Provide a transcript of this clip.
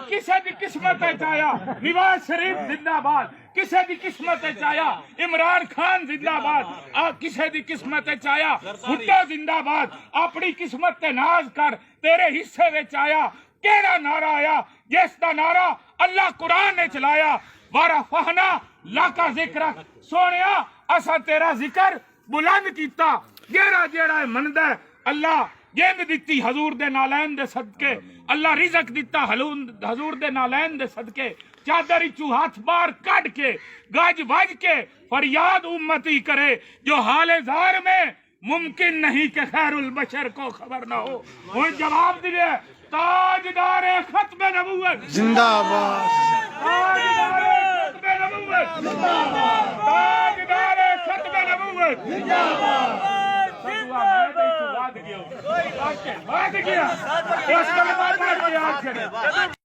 کسی دی قسمت آیا نواز شریف زندہ باد، کسی دی قسمت آیا عمران خان زندہ باد، کسی دی قسمت آیا بھٹو زندہ باد، اپنی قسمت تے ناز کر، تیرے حصے وچ آیا کیڑا نعرہ آیا جس دا نعرہ اللہ قرآن نے چلایا، وَرَفَعْنَا لَكَ ذِكْرَكَ، سونیا اسا تیرا ذکر بلند کیتا، جیڑا مندا ہے اللہ جند دیتی حضور دے نالین دے صدقے، اللہ رزق دیتا حضور دے نالین دے صدقے، چادر چو ہاتھ بار کٹ کے گج بج کے فریاد امتی کرے، جو حال زار میں ممکن نہیں کہ خیر البشر کو خبر نہ ہو۔ وہ جواب دیے تاجدار ختم نبوت زندہ باد، تاجدار ختم نبوت زندہ باد، تاجدار ختم نبوت زندہ باد۔ بات گیا اس کلمہ پڑھ کے آج